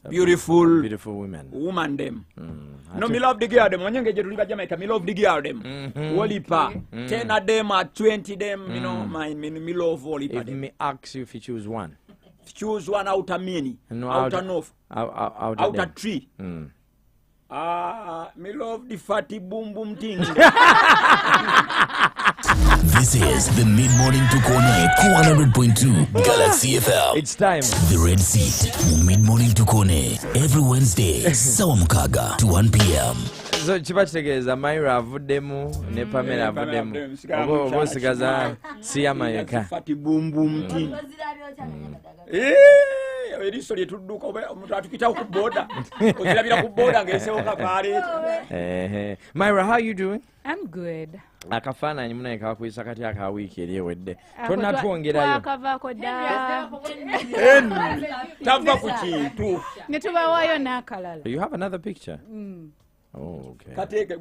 beautiful woman them. No, me love the girl them. When you get to Jamaica, me love the girl them. Wolipa. 10 of them or 20 them, you know, me love Wolipa. If me ask you if you choose one. Choose one out of many. No, out of enough. Out of 3. Me love the fatty boom boom thing. This is the Mid-Morning Tukone 100.2 Galaxy FM. It's time. The Red Seat. Mid-Morning Tukone. Every Wednesday, sawa mukaga to 1 p.m. So chiba kitegeeza Myra avuddemu ne Pamela avuddemu. Obo osigaza Siyama yeka. Fatty boom boom thing. Eriso lyetudduka omuntu atukita ku boda. Ozirabira ku boda ng'esewoka paale. Myra, how are you doing? I'm good. Akafaananyi munaye kakuyisa kati aka wiiki eri ewedde. Tonna twongerayo. Akavaako dda. Tava ku kintu. Ne tubawaayo n'akalala. You have another picture? Oh, okay. Kateeke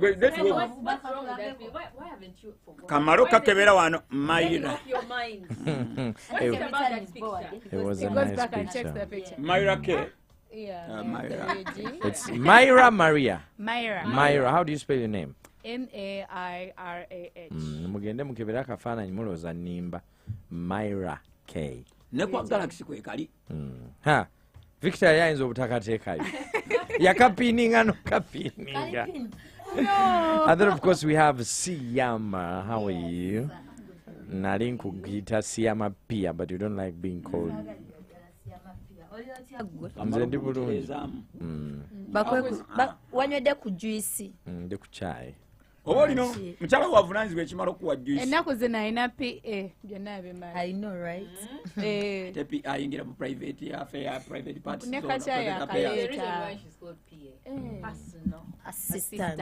Kamaro kakebera wano Myra. It was a nice picture. Myra K. Yeah. Myra. It's Myra Maria. Myra. How do you spell your name? Mairah. Mugende mukebera akafaananyi mulooza nnimba. Myra K. Ne kwa Galaxy kwe kali. Ha. Victor yayinza obutakateekayo. Yakapininga nokapininga. No. And then of course we have Siyama. How are you? Nali nkugiyita Siyama Pia, but you don't like being called. Nze ndi bulungi. Wanywedde ku juice. Ndi ku chai. Oba olino mukyala wavunaanyizibwa ekimala okuwa juice. Ennaku zino alina PA byonna abimala. I know, right? Te PA ayingira mu private affair, private parts. Ne kachai akaleeta. Personal assistant.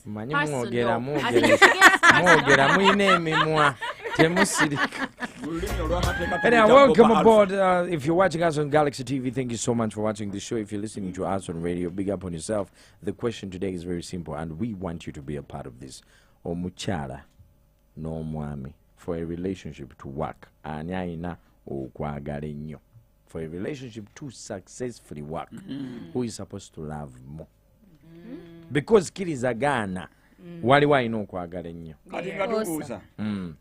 Manyi mwogera muyina emimwa temusirika. Anyway, welcome aboard. If you're watching us on Galaxy TV, thank you so much for watching the show. If you're listening to us on radio, big up on yourself. The question today is very simple, and we want you to be a part of this. Omuchala no mwami, for a relationship to work, ani ayina okwagala ennyo. For a relationship to successfully work, who is supposed to love more? Because kirizagana waliwo alina okwagala ennyo. Kati nga tubuuza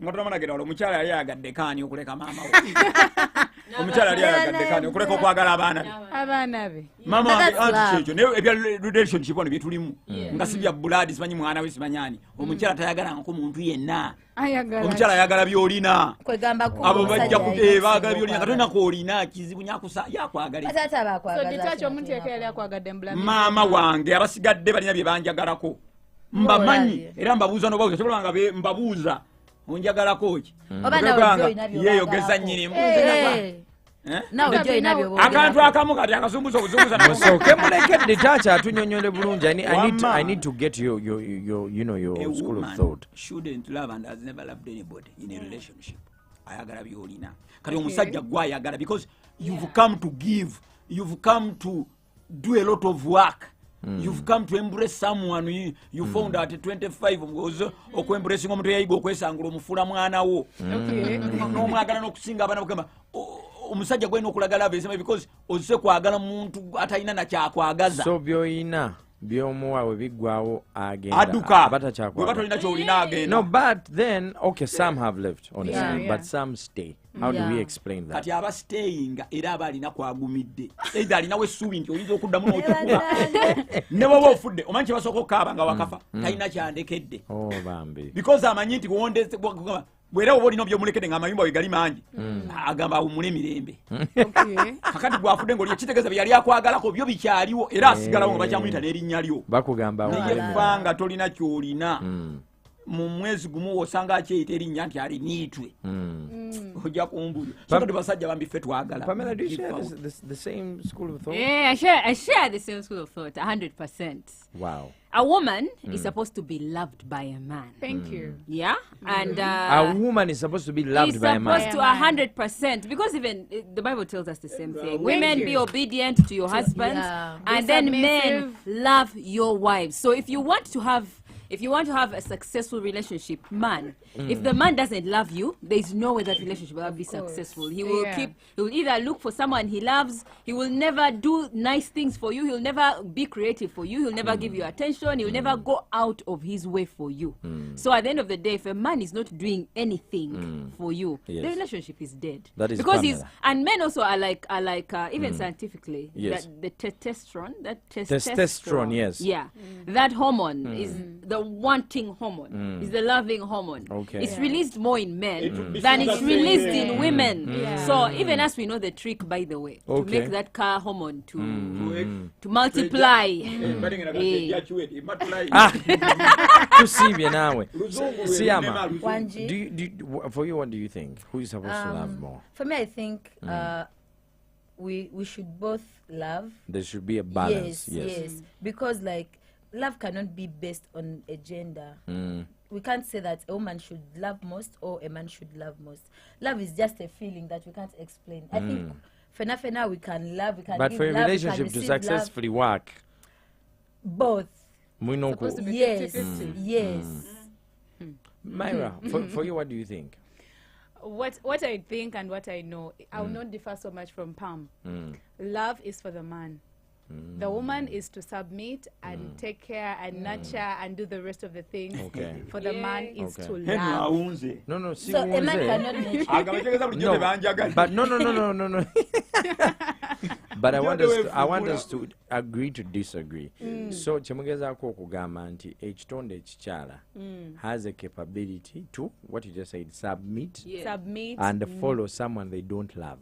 nga tunamanagera wala omukyala yali ayagadde kaani okuleka maama we. Omukyala yali ayagadde kaani okuleka okwagala abaana be. Maama wange anti kyekyo naye ebya relationship ono bye tulimu nga si bya blood simanyi mwana we simanyaani. Omukyala tayagalangako muntu yenna. Omukyala ayagala by'olina. Abo bajja baagala by'olina katolina kw'olina kizibu nyakusa yakwagala. So ditacho omuntu yeka yali akwagadde mbulamu. Maama wange abasigadde balina bye banjagalako. Mbamanyi era mbabuuza n'obawuza kyobola nga mbabuuza onjagalako ki yeeyogeza nnyini akantu akamu kati akasumbuza obuzunguza nasooke mulekedde tacha atunyonyole bulungi. I need to get your school of thought. Shouldn't love and has never loved anybody in a relationship. Ayagala by'olina kati omusajja gwe ayagala because you've come to give, you've come to do a lot of work. You've come to embrace someone you found at 25 ngozo okwembracing omuntu yayiga okwesangula omufula mwana wo n'omwagala n'okusinga abaana bakamba omusajja gwena okulagala abesema because ozise kwagala muntu atalina nakyakwagaza. So by'oyina by'omuwa we biggwawo agenda aduka bwe batolina ky'olina agenda. No, but then okay, some have left honestly, but some stay. How do we explain that? Kati aba staying era aba alina kwagumidde either alinawo essuubi nti oyinza okuddamu n'otukuba ne bwoba ofudde omanyi kye basooka okukaaba nga wakafa talina kyandekedde because amanyi nti bwera oba olina byomulekedde ng'amayumba we gali mangi agamba awumule emirembe kakati gwafudde ng'olyo kitegeeza bye yali akwagalako byo bikyaliwo era asigalawo nga bakyamuyita n'erinnya lyo naye fa nga tolina ky'olina mu mwezi gumu osanga akyeyita erinnya nti aliniitwe ojja kumbuyo so kati basajja bambi ffe twagala. Pamela, do you share the same school of thought? Yeah, I share the same school of thought 100%. Wow. A woman is supposed to be loved by a man. Thank you. Yeah, and a woman is supposed to be loved by a man. Supposed to 100%, because even the Bible tells us the same thing. Women, be obedient to your husbands, and then men love your wives. So if you want to have if you want to have a successful relationship, man, if the man doesn't love you, there's no way that relationship will be successful. He will he will either look for someone he loves, he will never do nice things for you, he'll never be creative for you, he'll never give you attention, he'll never go out of his way for you. So at the end of the day, if a man is not doing anything for you, the relationship is dead. That is because Pamela. and men also are like even scientifically, that the testosterone, yes. Yeah. That hormone is the wanting hormone, is the loving hormone. Okay. It's released more in men than it's released in women. So even as we know the trick, by the way, to make that car hormone to multiply. Tusibye nawe. Siyama, for you, what do you think? Who is supposed to love more? For me, I think we should both love. There should be a balance. Yes. Because like love cannot be based on a gender. We can't say that a woman should love most or a man should love most. Love is just a feeling that we can't explain. I think fena we can love, we can but give for a love, relationship to successfully work, both. Supposed to be Yes. 50-50. Yes. Myra, for you, what do you think? What I think and what I know, I will not differ so much from Pam. Love is for the man. The woman is to submit and take care and nurture and do the rest of the things. Okay. For the man is to Henry love. awunze. No, So a man cannot nurture. Agabategeza bulijjo tebanjagala. but no. But I want us to agree to disagree. So chemugezaako okugamba nti ekitonde ekikyala has a capability to, what you just said, submit and follow someone they don't love,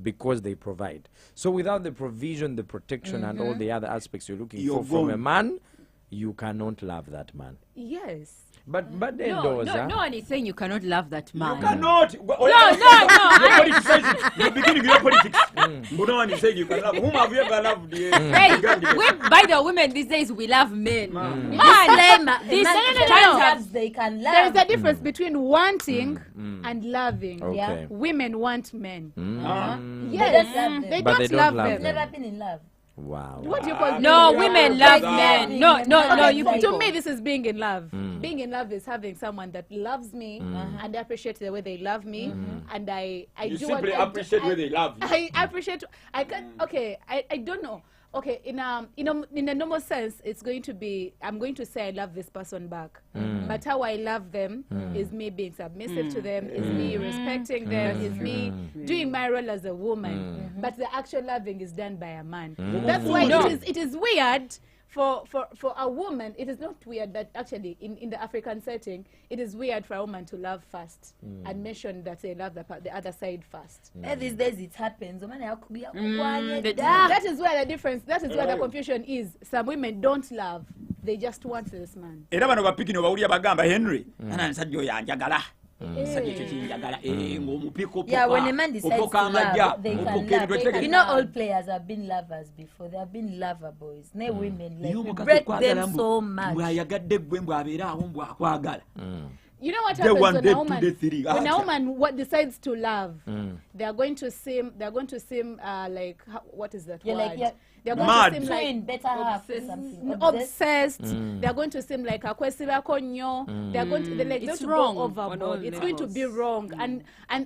because they provide. So without the provision, the protection, and all the other aspects you're looking for from a man, you cannot love that man. Yes. But then No one is saying you cannot love that man. You cannot. No. You're politicizing. You're beginning your politics. No one is saying you can love. Whom have you ever loved? Hey, by the women these days, we love men. Man, They can love. There is a difference between wanting and loving. Okay. Yeah. Women want men. Yes. They But don't they don't love love them. them. Never been in love. Wow. What do you call No, being in women love? love men. No. To me, this is being in love. Being in love is having someone that loves me and I appreciate the way they love me, and I You do simply what appreciate where they love you. I appreciate. I can. Okay. I don't know. Okay. In a normal sense, it's going to be. I'm going to say I love this person back. But how I love them is me being submissive to them. Is me respecting them. Is me doing my role as a woman. But the actual loving is done by a man. That's why it is weird. For a woman, it is not weird, but actually in the African setting, it is weird for a woman to love first and mention that they love the other side first. These days it happens. That is where the difference, that is where the confusion is. Some women don't love, they just want this man. Era bano bapikino bawulira bagamba Henry. Ana nsajja oyo anjagala. Nsajja ekyo kinjagala. Ng'omupiko poka. Yeah, when a man decides to love, they can love. You know, all players have been lovers before. They have been lover boys. No women, like, we break them so much. Bw'ayagadde ggwe mbw'abeera awo mbw'akwagala. You know what Day happens one, when day a two, woman, day three. when a woman decides to love, they are going to seem like, what is that You're word? like, yeah, They're going mad. to seem twin, like better half or something. obsessed. They're going to seem like akwesibako nnyo. They're going to It's go wrong on overboard. all It's going to levels. be wrong, and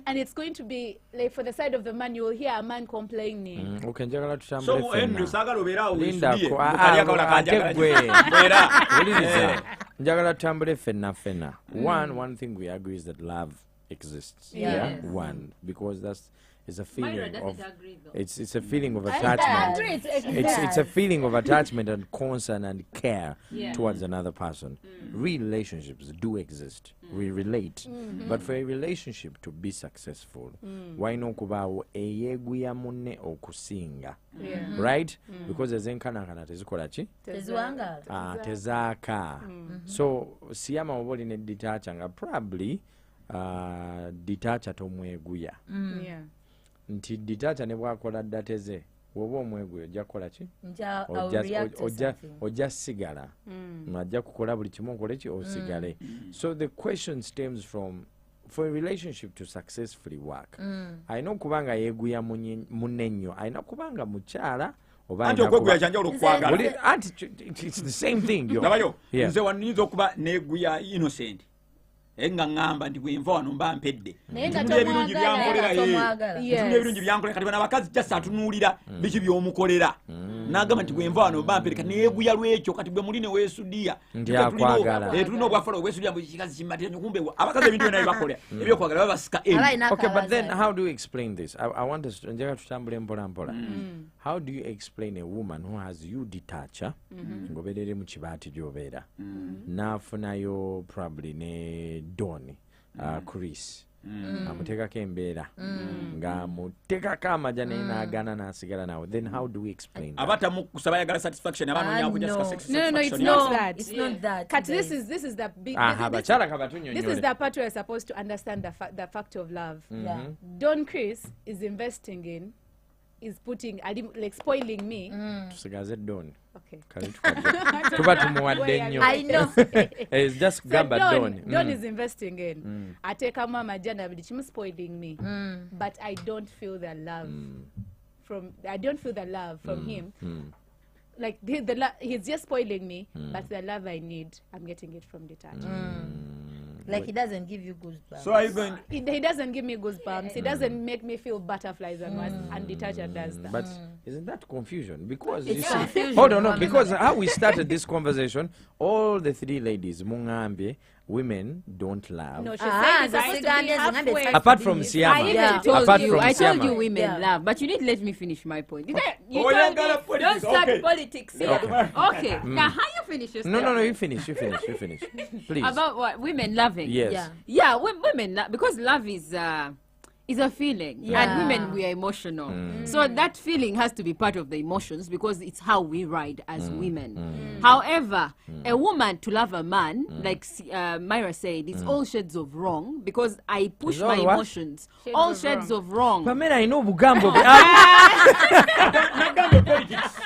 it's going to be like for the side of the man, you will hear a man complaining. Okay, njagala So tutambule Henry ffenna. saagala obeera awo Linda weesubye. ko Mukali akawala kanjagala. gwe. Era. Wuliriza. Njagala tutambule ffenna. One thing we agree is that love exists. Yeah. One, because it's a feeling Myra doesn't of agree, though. it's a feeling of I attachment. agree, It's a feeling of attachment and concern and care Yeah. towards another person. Relationships do exist. We relate. But for a relationship to be successful, why no kubaawo eyeeguya munne okusinga? Right? Because ezenkanankana tezikola ki? Tezuangala. Tezaaka. So siyama oba olina editacha nga probably ditacha tomweguya. Yeah. Nti ditacha ne bwakola dateze woba omweguya ojja kukola ki? Ojja sigala. Ajja kukola buli kimu okole ki osigale. So the question stems from, for a relationship to successfully work, alina okubanga yeeguya munne nnyo, alina kubanga mukyala anti okweguya kyanjawulo okukwagala it's the same thing yo. Nabayo nze wanyinza okuba neguya innocent nga ngamba ndi bwenva wano mba mpedde ebirungi byankolera kati bana abakazi jasa atunuulira biki byomukolera n'agamba nti bwenva wano mba mpedde kati neyeguya lwekyo kati bwe muli ne weesudiya tulina obwafala obwesudiya bwekikazi kimmatira kumbe abakazi ebintu byonna bibakolera ebyokwagala babasika Okay, but then how do you explain this? I want us to njagala tutambule mpola mpola. How do you explain a woman who has you detach ngoberere mu kibaati gy'obeera n'afunayo probably ne Doni Chris amuteekako embeera ng'amuteekako amajja naye n'agaana n'asigala nawe, then how do we explain that? abatamukusaba yagala satisfaction abanoonya kujja No, it's not that. It's not that. Kat, this is the big. Bakyala kabatunyonyole. This is the part where you're supposed to understand the fact of love. Yeah. Don Chris is investing in, is putting, like spoiling me. Tusigaze Doni. Okay. Tuba tumuwadde nnyo. I know. It's just So gamba Doni. Don is investing in. I take a mama jana bidi chimu spoiling me. But I don't feel the love from him. Like he's just spoiling me, but the love I need, I'm getting it from detachment. Like he doesn't give you goosebumps. So are you going He doesn't give me goosebumps. He doesn't make me feel butterflies and detachment does that. But isn't that confusion? Because It's you see, confusion, hold on, no, woman. because how we started this conversation, all the three ladies, Mungambe, women don't love. No, she Ah, said it's supposed to be Zasigandes, halfway. Apart from I Siama. even Yeah. told Apart you, from I told Siama. you women Yeah. love, but you didn't let me finish my point. You Oh, told yeah, me, gotta put don't it- start okay. politics here. Okay, now how you finish your No, statement? you finish. Please. About what? Women loving? Yes. Yeah, women love, because love is a feeling, Yeah. and women, we are emotional. So that feeling has to be part of the emotions, because it's how we ride as women. However, a woman to love a man, like Myra said, it's all shades of wrong, because I push It's all my what? emotions. All shades of wrong. Pamela, I know Bugambo. nagambe politics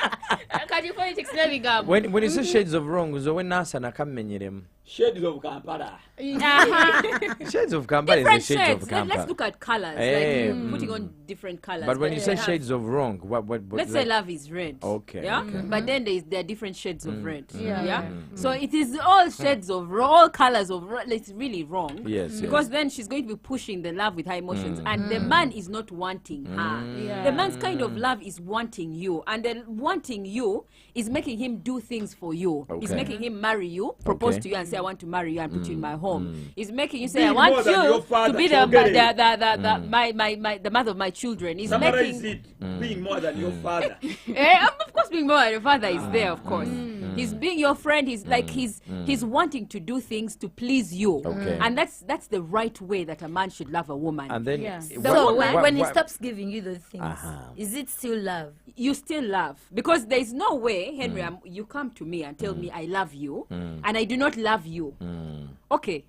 Kati politics nebigambo. When you say shades of wrong, so when Nasa nakamenyeremu. shades of Kampala Shades of Kampala Different is the shades shades. of Let's Kampala. look at colors, Eh, like putting on different colors. But when you say have- shades of wrong, what let's say love is red. Okay, Yeah. okay. But then there are different shades of red. Yeah. So it is all shades of all colors of red. It's really wrong. Yes, Because then she's going to be pushing the love with her emotions, and the man is not wanting her. Yeah. The man's kind of love is wanting you, and then wanting you is making him do things for you. It's Okay. making him marry you, propose Okay. to you, and say, "I want to marry you and put you in my home." It's making you say, Being "I want more than your you father, to be children. the mother of my children." It's summarize making it being more than your father of course, being more your father is there, of course. He's being your friend. He's like he's wanting to do things to please you, Okay. and that's the right way that a man should love a woman. And then Yeah. So when he stops giving you those things, is it still love? You still love, because there is no way, Henry, you come to me and tell me I love you, and I do not love you. Okay,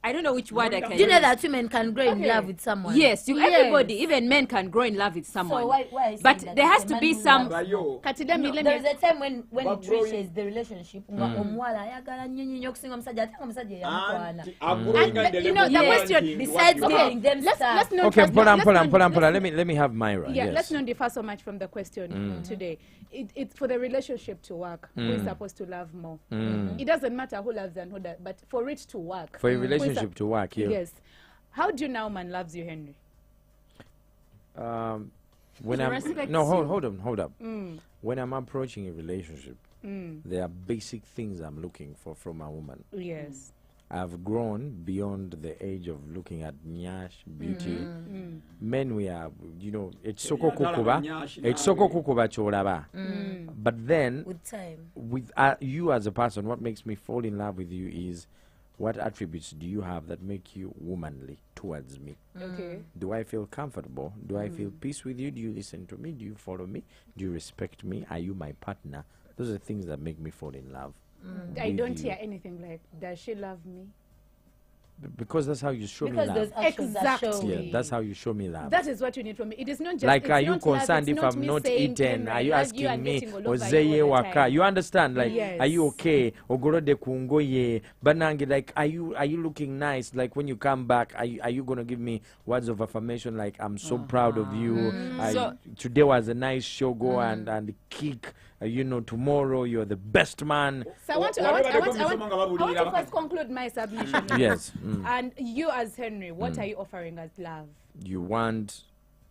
I don't know which word I can Do you know use. that women can grow in love with someone? Yes, Yes. everybody, even men can grow in love with someone. So why I say But that there it's has a to man be who some. loves Bayo. Kati let me There is a time when But it growing- reaches the relationship omuwala ayagala nnyo nnyo okusinga omusajja ate nga omusajja yamukwana. Anti growing at the you level know, of the wanting question besides what you getting have. them let's stuff. not Okay, let's Pola, not- let me have Myra. Yeah, Yes. let's not differ so much from the question today. It's for the relationship to work. Who is supposed to love more? It doesn't matter who loves and who does, but for it to work. For a who is relationship to work, yeah. Yes. How do you know man loves you, Henry? When He I'm respects no, you. hold up. When I'm approaching a relationship, there are basic things I'm looking for from a woman. Yes. I've grown beyond the age of looking at nyash, beauty. Men, we are, ekisoko kukuba kyolaba. But then, With time. with you as a person, what makes me fall in love with you is what attributes do you have that make you womanly towards me? Okay. Do I feel comfortable? Do I feel peace with you? Do you listen to me? Do you follow me? Do you respect me? Are you my partner? Those are things that make me fall in love. I with don't you. hear anything like, does she love me? because that's how you show Because me those love. actions are Exactly. showing. Yeah, that's how you show me love. That is what you need from me. It is not just Like, it's are you not love, concerned it's if not I'm me not saying, eaten? "Henry, Are I you love asking and me, getting all over you Ozeye all the waka? time." You understand? Like, Yes. are you okay? Ogorode kungoye. Banangi, like, are you looking nice? Like, when you come back, are you gonna give me words of affirmation? Like, I'm so proud of you. So- Today was a nice show. Go and kick. Tomorrow you're the best man. So I want to first conclude my submission. Yes. And you as Henry, what are you offering as love? You want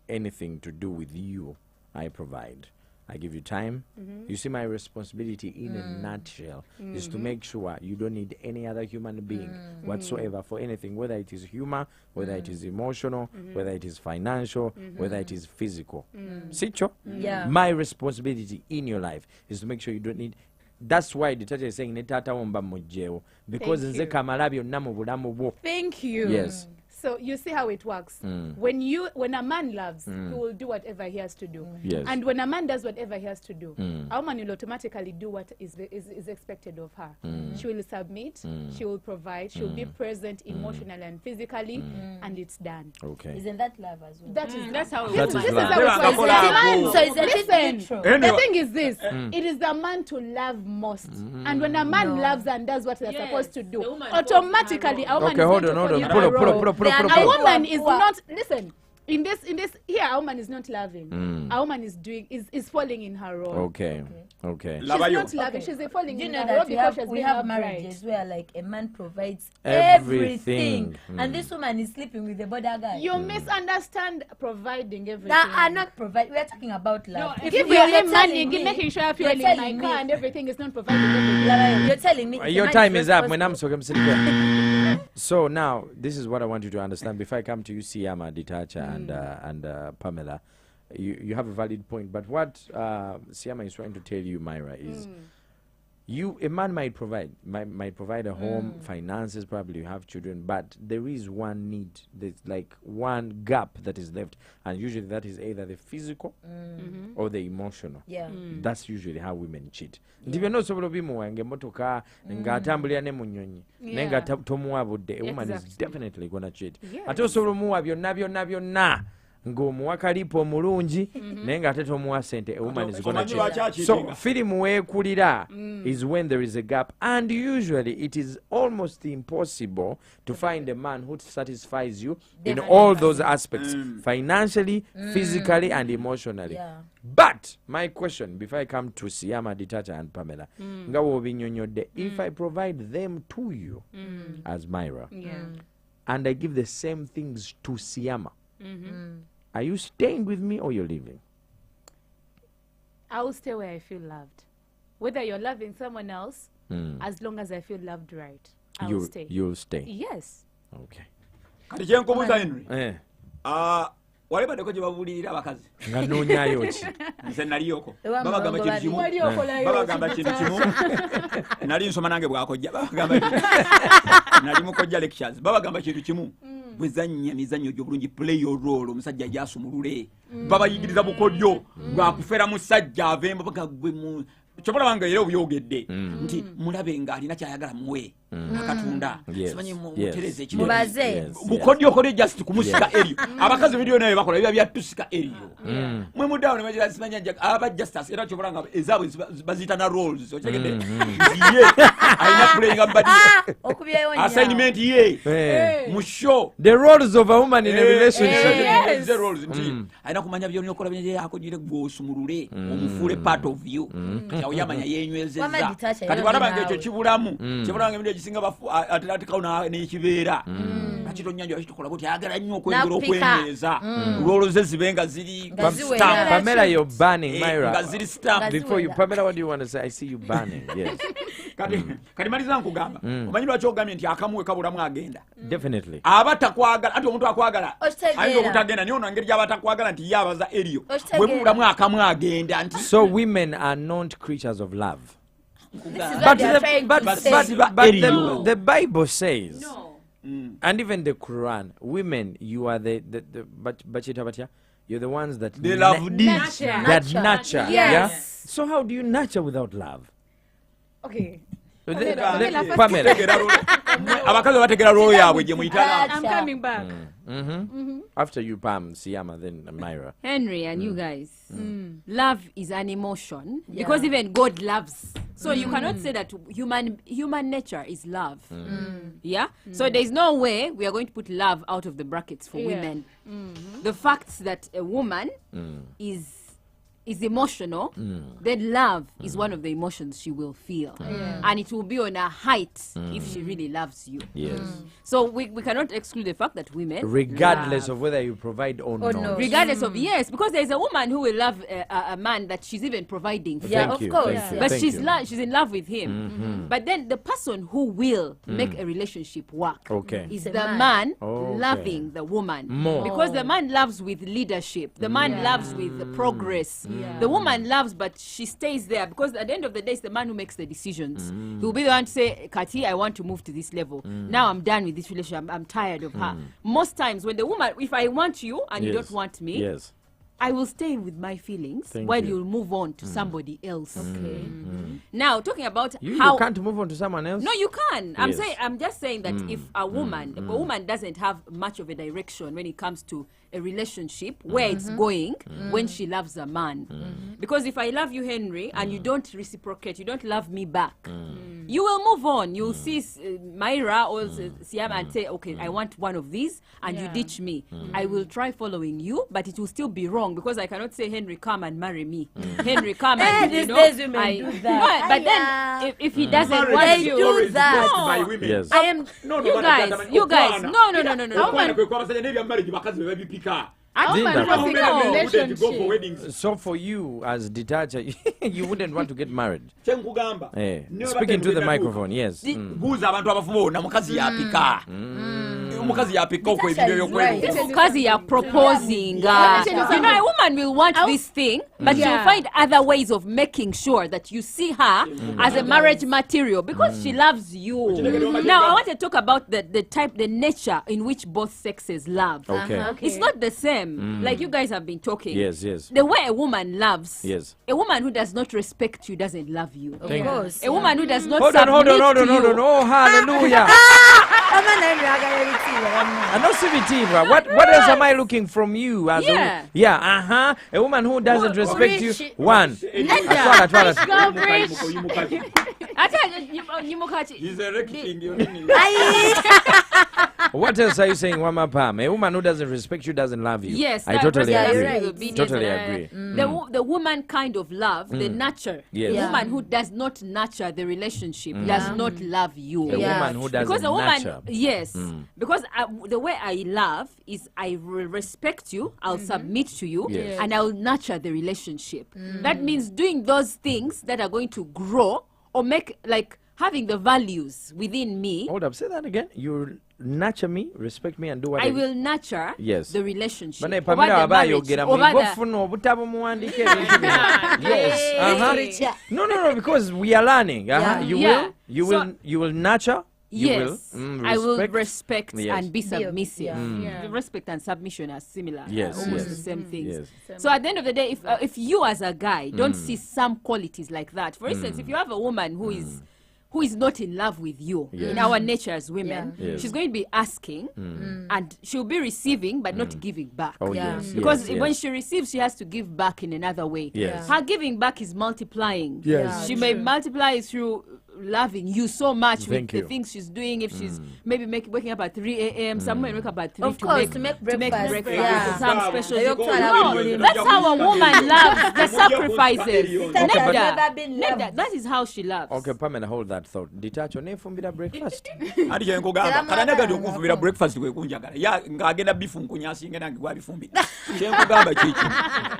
anything to do with you, I provide. I give you time. You see, my responsibility in a nutshell is to make sure you don't need any other human being whatsoever for anything, whether it is humor, whether it is emotional, whether it is financial, whether it is physical. Sicho? Yeah. My responsibility in your life is to make sure you don't need. That's why the church is saying ne tata womba mujeo, because Thank nze you. kamala byonna mu bulamu bwo. Thank you. Yes. So you see how it works. When a man loves, he will do whatever he has to do. Yes. And when a man does whatever he has to do, a woman will automatically do what is expected of her. She will submit, she will provide, she will be present emotionally and physically, and it's done. Okay. Isn't that love as well? That is That's how That is this is love. how it works. Love. So it's a Listen, bit neutral. the thing is this: it is the man to love most, and when a man loves and does what they're Yes, supposed to the do, woman automatically a woman Okay, is hold going on. to Pull up. They are A not woman who is are- not listen. In this here, a woman is not loving. A woman is falling in her role. Okay. She's Love you. not loving. Okay. She's falling Do you in know her that role we because have, she's we being have upright. marriages where like a man provides Everything. everything, and this woman is sleeping with the border guy. You misunderstand providing everything. That are not provide. We are talking about love. No, If Give you your are name money, telling me- making sure I you're feel in my telling car me- and everything is not providing everything. Like, you're telling me it's Your the time man is up. responsible. So now, this is what I want you to understand. Before I come to you, Siama, Ditacha, and Pamela, you have a valid point. But what Siama is trying to tell you, Myra, is a man might provide a home, finances, probably you have children, but there is one need. There's like one gap that is left, and usually that is either the physical or the emotional. Yeah. That's usually how women cheat. Ndibye nosobola obimuwa ng'emmotoka ng'atambulira ne mu nnyonyi naye nga tomuwa budde. A woman is Exactly. definitely gonna cheat. Yes. Ate osobola omuwa byonna ng'omuwa kalipo omulungi naye ng'ate tomuwa sente. A woman is gonna Omanyi lwaki cheat. acheatinga? So firimu weekulira is when there is a gap, and usually it is almost impossible to find a man who satisfies you in all those aspects, financially, physically, and emotionally. Yeah. But my question, before I come to Siama, Ditacha, and Pamela, nga wobinyonyodde, if I provide them to you as Myra, and I give the same things to Siama, are you staying with me or you're leaving? I will stay where I feel loved. Whether you're loving someone else, as long as I feel loved right, I will stay. You'll stay. Yes. Okay. Kati kyenkubuuza Henry, Walebaddeko gye babuulirira abakazi nga noonyaayo ki? nze naliyoko Ewa babagamba mulongo kintu kimu bali. babagamba kintu kimu nali nsoma nange bwakojja babagamba nali mukojja lectures babagamba kintu kimu bwezannya mizannyo gy'obulungi play your role omusajja gyasumulule babayigiriza bukodyo bwakufera musajja avemba bagagwe mu kyobola bange era obuyogedde nti mulabe ng'alina kyayagala muwe akatunda simanyi mutereze ekiro Mubaze. bukodyo okole just kumusika eriyo abakazi video naye bakola biba byatusika eriyo mwe mudawo ne bagira simanyi aba justice era kyobola nga ezaabwe baziyita na roles okitegedde ye alina playinga mbadi Okubyayo nnyo. assignment ye mu show The roles of a woman in a relationship. Yes. the roles nti alina kumanya byonna okola byenye yakojire gwosumulule omufuule part of you kyawo yamanya yenywezeza Wama Ditacha kati yo balaba naawe. ng'ekyo kibulamu kibulanga ebintu ekisinga atekawo n'ekibeera nakito nnyanja wakitukola bwoti ayagala nnyo okwengera Napika. okwenyeza rolo ze zibe nga ziri Nga ziwera. stamp. Pamela, you're burning, Myra. nga ziri stamp. Nga Before you, ziwera. Pamela, what do you want to say? I see you burning. Yes, kati maliza nkugamba omanyi lwaki ogambye nti akamuwe kabulamu agenda definitely. aba takwagala anti omuntu akwagala Okitegeera. ayinza obutagenda niyo nangeri gyaba takwagala nti ye abaza eriyo Okitegeera. bwe bubulamu akamu agenda nti So women are not creatures of love. This is But what they are trying to say. But the Bible says, No. and even the Quran, women, you are you're the ones that they love this Nurture. that nurture. Yes. Yeah. So how do you nurture without love? Okay. Pamela. Abakazi bategera roho yaabwe gye muyitala. I'm coming back. After you, Pam, Siama, then Myra. Henry and you guys, love is an emotion because even God loves. So you cannot say that human nature is love. Yeah? So there's no way we are going to put love out of the brackets for women. The fact that a woman is emotional, then love is one of the emotions she will feel. And it will be on a height if she really loves you. Yes. So we cannot exclude the fact that women Regardless love. of whether you provide or not. Regardless of, yes, because there's a woman who will love a man that she's even providing for. Yeah, of course. But she's in love with him. But then the person who will make a relationship work is the man loving the woman. More. Because the man loves with leadership. The man loves with the progress. The woman loves, but she stays there because at the end of the day, it's the man who makes the decisions. He will be the one to say, Kati, I want to move to this level. Now I'm done with this relationship. I'm tired of her. Most times when the woman, if I want you and you don't want me, I will stay with my feelings while you'll move on to somebody else. Okay. Now, talking about how you can't move on to someone else. No, you can. I'm just saying that if a woman doesn't have much of a direction when it comes to a relationship where it's going when she loves a man. Because if I love you, Henry, and you don't reciprocate, you don't love me back, you will move on. You'll see Myra or Siam and say, okay, I want one of these, and you ditch me. I will try following you, but it will still be wrong because I cannot say, Henry, come and marry me. Henry, come and, these days women do that. No, but then if he doesn't want you, do that. no. Yes. I am. You guys. No. So for you as Ditacha, you wouldn't want to get married. Speaking to the microphone, yes. Guza abantu abafuma bona mukazi yapika. Mukazi yapika okwo ebibyo by'okwego. Mukazi ya proposing. You know, a woman will want this thing, but she'll find other ways of making sure that you see her as a marriage material because she loves you. Now, I want to talk about the nature in which both sexes love. Okay. It's not the same. Like you guys have been talking. Yes. The way a woman loves. Yes. A woman who does not respect you doesn't love you. Of course. A woman who does not Hold submit on. to you. Oh, hallelujah. What else am I looking from you? As a woman who doesn't respect you. One. He's erecting you. What else are you saying, Wama Pam? A woman who doesn't respect you doesn't love you. Yes, I totally agree. Right. Totally agree. The woman kind of love, the nurture. Yes. The woman who does not nurture the relationship does not love you. A woman who doesn't nurture. Yes. Because the way I love is I will respect you, I'll submit to you, and I'll nurture the relationship. That means doing those things that are going to grow or make, like, having the values within me. Hold up, say that again. You nurture me, respect me, and do what I will nurture the relationship. Yes. No, because we are learning. You will nurture. I will respect and be submissive. Respect and submission are similar. Almost the same things. So at the end of the day, if you as a guy don't see some qualities like that, for instance, if you have a woman who is not in love with you, in our nature as women, she's going to be asking and she'll be receiving but not giving back. Because when she receives, she has to give back in another way. Her giving back is multiplying. She may multiply through loving you so much with the things she's doing. If she's maybe waking up at 3 a.m., some women wake up at 3 to make breakfast. Some special. No, that's how a woman loves the sacrifices. That is how she loves. Okay, Pamela, hold that thought. Detach on fumbira breakfast. Ati kyenkugamba kananaga okufumbira breakfast kwe kunjagala ya ngagenda bifu nkunyasi ngenda ngwa bifumbira kyenkugamba kiki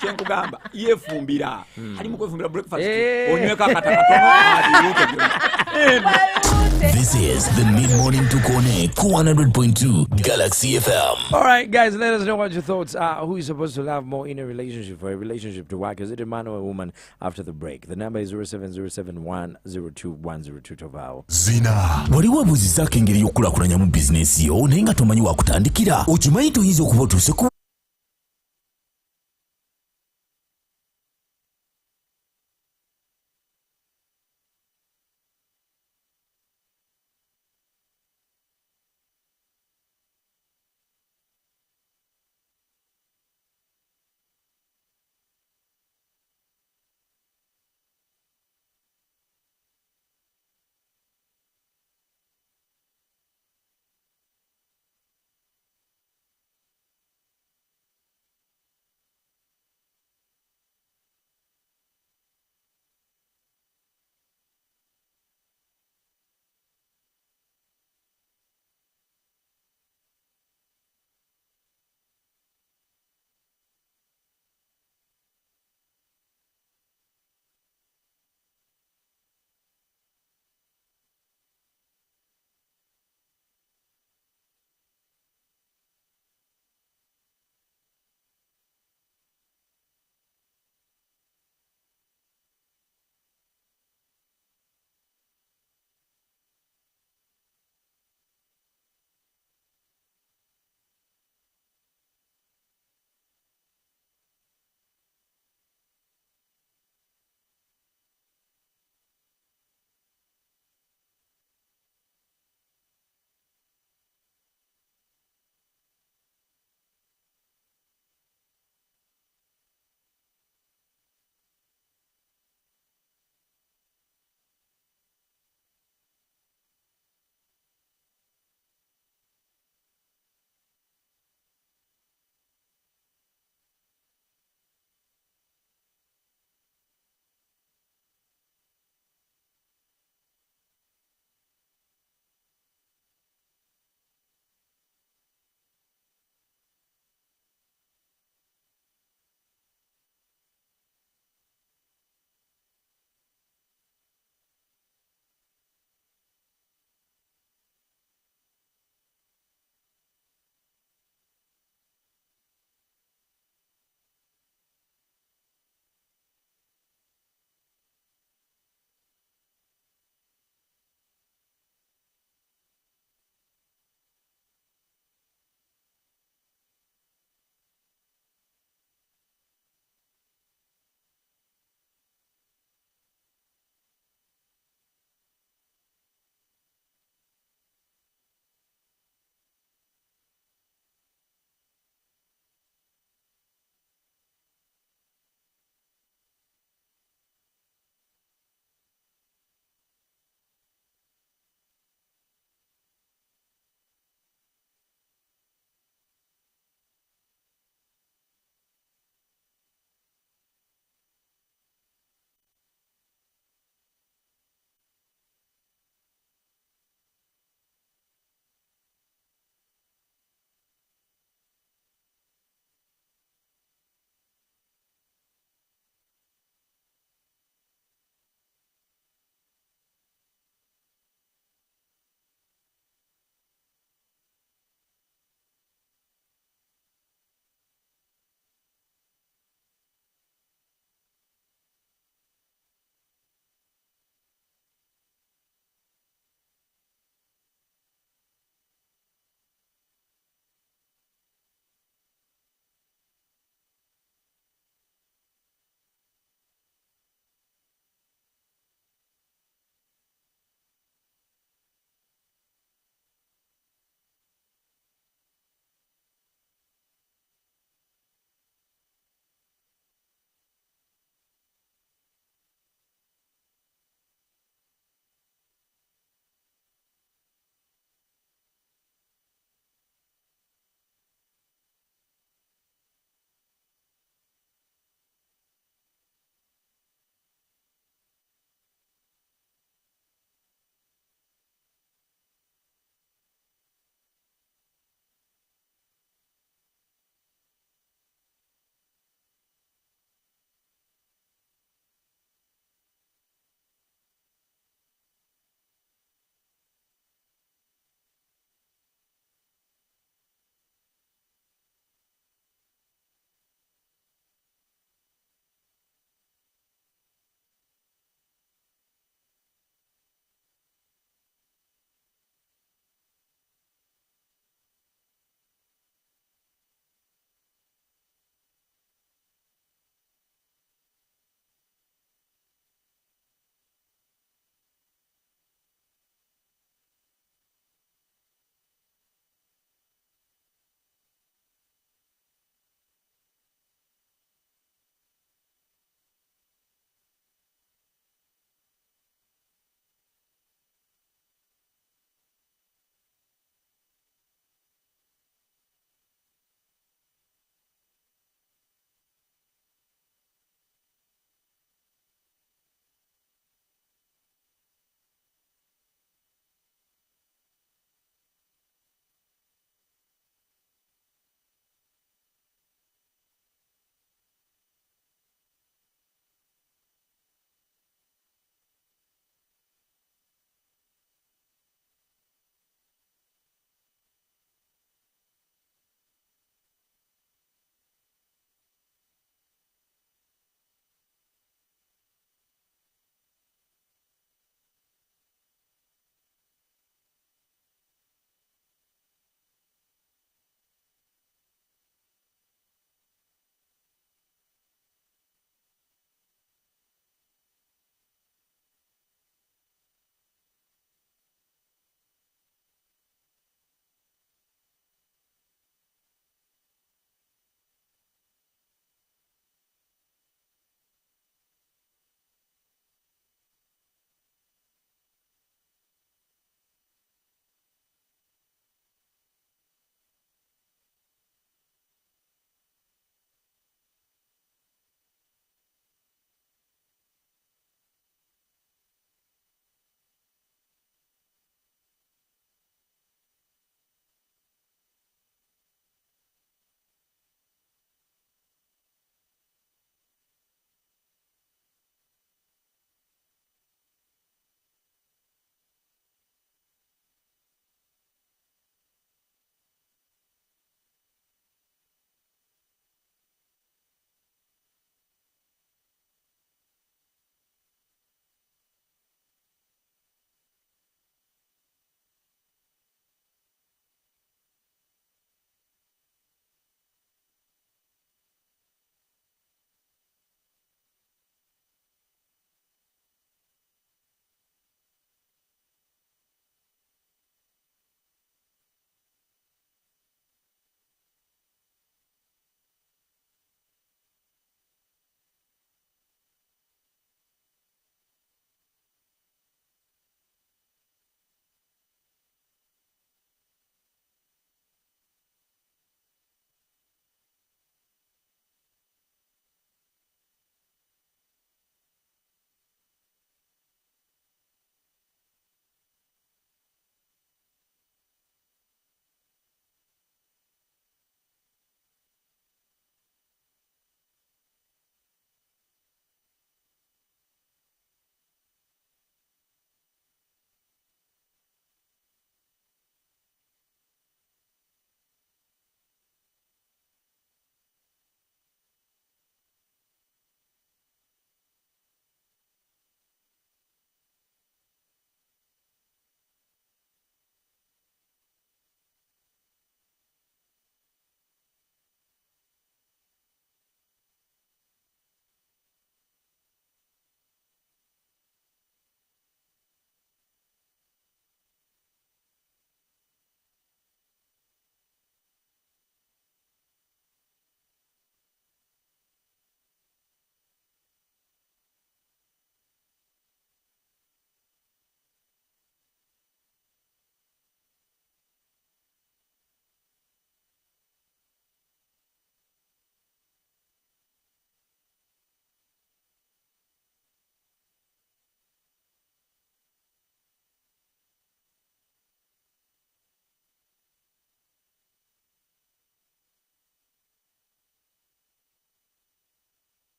kyenkugamba yefumbira ali mu kwefumbira breakfast onyweka katakatono adiruke. This is the mid-morning Tukone 100.2 Galaxy FM. All right, guys, let us know what your thoughts are. Who is supposed to love more in a relationship for a relationship to work? Is it a man or a woman? After the break, the number is 0707102102 Tovao. Zina waliwo abuuzizaako engeri y'okukulakulanya mu bizinensi yo naye nga tomanyi wakutandikira okimanyi toyinza okuba otuuse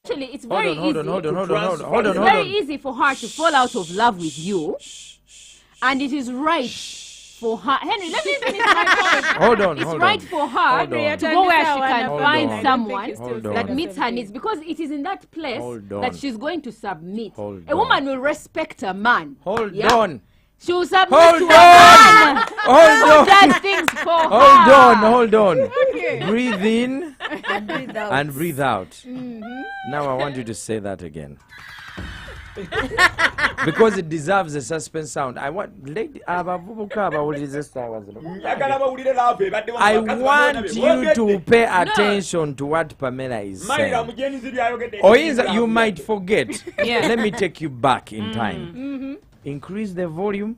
actually, it's very easy. Hold on. It's very easy for her to fall out of love with you, and it is right for her. Henry, let me finish my point. Hold on. It's right for her to go where she can find someone that on. meets her needs, because it is in that place Hold on. that she's going to submit. Hold A woman will respect a man. Hold Yeah? on. She will submit Hold to on. a man Hold who on. does things for her. Hold on. Breathe in And breathe out. and breathe out. Now I want you to say that again. Because it deserves a suspense sound. I want njagala bawulire love ebadde I want you to pay attention to what Pamela is Mayira saying. mujenzi byayogedde Or you might forget. Yeah. Let me take you back in time. Increase the volume.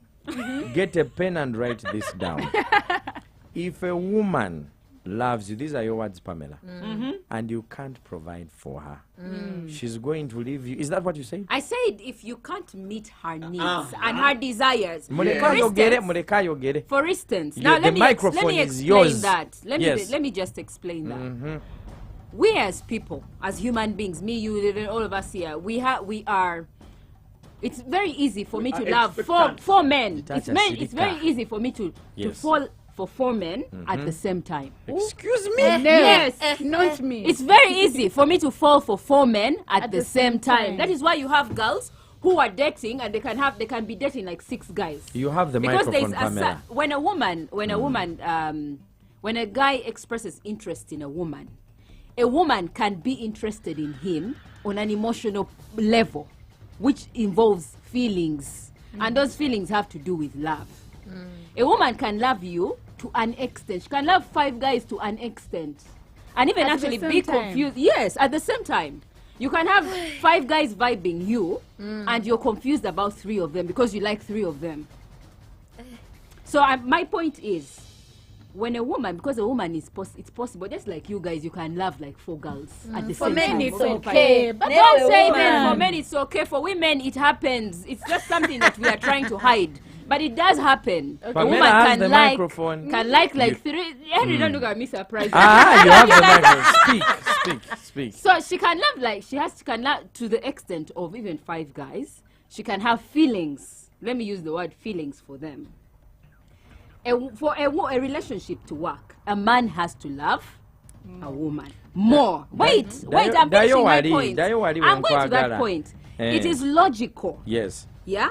Get a pen and write this down. If a woman loves you, these are your words, Pamela, and you can't provide for her, she's going to leave you. Is that what you said? I said if you can't meet her needs and her desires. Muleka yogere. For instance, Yeah, now the let me microphone is explain yours. that. Yes. Let me just explain that. We as people, as human beings, me, you, even all of us here, we are. It's very easy for me to love four men. It's very easy for me to fall for 4 men at the same time. Excuse me? Yes. Not me. It's very easy for me to fall for 4 men at the same time. That is why you have girls who are dating and they can be dating like 6 guys. You have the Because microphone, Pamela. when a guy expresses interest in a woman can be interested in him on an emotional level, which involves feelings, and those feelings have to do with love. A woman can love you to an extent. She can love 5 guys to an extent, and even At the actually same be time. confused. Yes, at the same time. You can have 5 guys vibing you, and you're confused about 3 of them because you like 3 of them. So my point is, when a woman, because a woman is it's possible, just like you guys, you can love like 4 girls at the For same time. men, it's Or okay. But But don't for say a that for woman- men it's okay. For women, it happens. It's just something that we are trying to hide. But it does happen. A Pamela woman has can the like, microphone. like 3. Henry, don't look at me surprised. You have the microphone. Speak. So she can love like she can love to the extent of even 5 guys. She can have feelings. Let me use the word feelings for them. For a relationship to work, a man has to love a woman more. Wait, I'm finishing my point. I'm going to that point. It is logical. Yes. Yeah?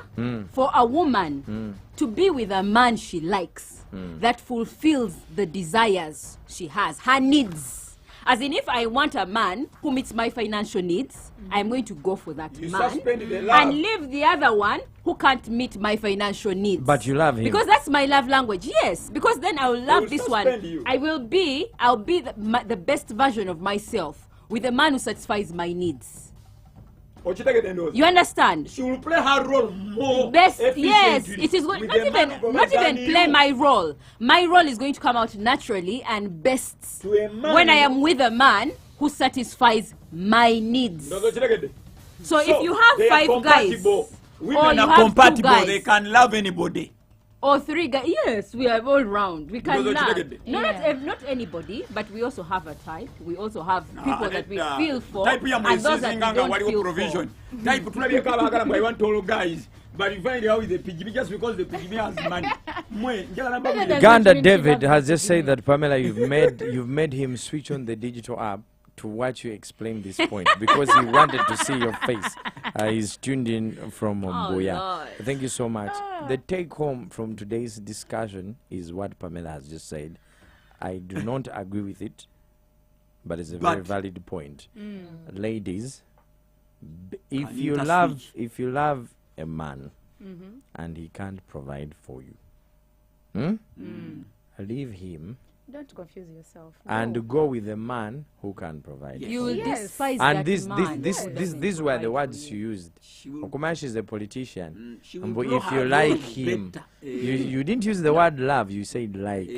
For a woman to be with a man she likes, that fulfills the desires she has, her needs. As in, if I want a man who meets my financial needs, I'm going to go for that man and leave the other one who can't meet my financial needs. But you love him. Because that's my love language. Yes, because then I will love this one. You. I'll be the best version of myself with a man who satisfies my needs. You understand? She will play her role more Best, efficiently. yes, it is going not even play my role. My role is going to come out naturally and best To a man. when I am with a man who satisfies my needs. So if you have they are 5 guys, compatible. or Women you are have 2 compatible. guys, They can love anybody. or 3 guys, yes, we are all round. We can Because love. it's Not anybody, but we also have a type. We also have people that we feel for, Type ya and those that we mwesizinganga don't waliwo feel provision. for. Type tulabyeko abaagala mwe want all guys. But you find out with the PGB just because the PGB has money. Mwe, njagala mbabulire. Ganda David has just said that, Pamela, you've made him switch on the digital app to watch you explain this point because he wanted to see your face. He's tuned in from Mbuya. Lord. Thank you so much. The take home from today's discussion is what Pamela has just said. I do not agree with it, but it's a very valid point. Ladies, if you love a man and he can't provide for you, leave him Don't confuse yourself. and go with a man who can provide. You will Yes. despise And that these man. these were the words you used. She will- Okumash is a politician. she will But blow if her you like role him, better. you didn't use the word love, you said like.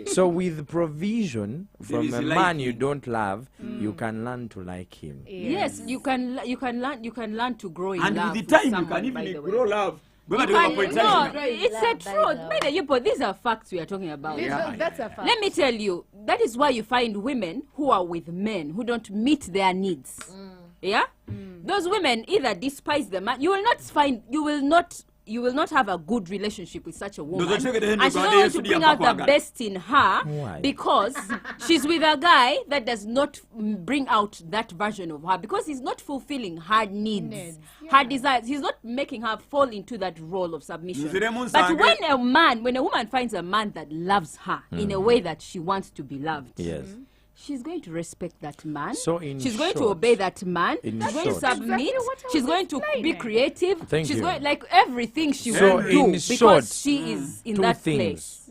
So with provision from is a man you liking. don't love, you can learn to like him. Yes, you can learn to grow in And love with the time you someone, can by even the way. grow love. You But can- point no, time. it's a truth. But these are facts we are talking about. That's a fact. Let me tell you, that is why you find women who are with men who don't meet their needs. Yeah? Those women either despise the man. You will not have a good relationship with such a woman. And she's not going to bring out the best in her. Why? Because she's with a guy that does not bring out that version of her, because he's not fulfilling her needs. Her desires. He's not making her fall into that role of submission. But when a woman finds a man that loves her in a way that she wants to be loved, yes, she's going to respect that man. So she's going to obey that man. She's going to submit. She's going to be creative. She's going, like, everything she will do because she is in that place.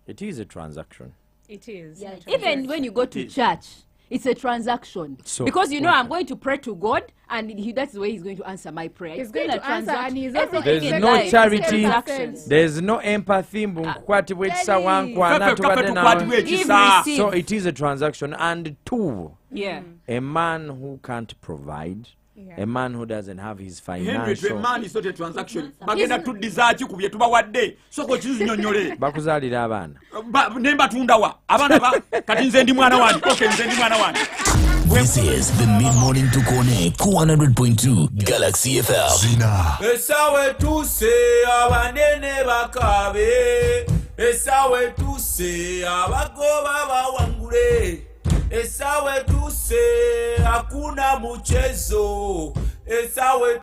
It is a transaction. It is. Yeah, Even when you go to church, it's a transaction. So, because you know I'm going to pray to God, and that's the way he's going to answer my prayer. He's going to answer, and he's also There's in no life is charity. transactions. There's no empathy. So it is a transaction. And two, Yeah. a man who can't provide, a man who doesn't have his Henry, financial. a man is not a transaction. Bagenda tuddiza ki ku bye tubawadde. Soko kizinyonyole. Bakuzalira abaana. Nemba tundawa. Abaana kati nze ndi mwana wani. Okay, nze ndi mwana wani. This is the mid-morning to Connect 100.2 Galaxy FM. Esawe tuse abanene bakabe. Esawe tuse abagoba bawangule. Esawe tuse hakuna mchezo. Esawe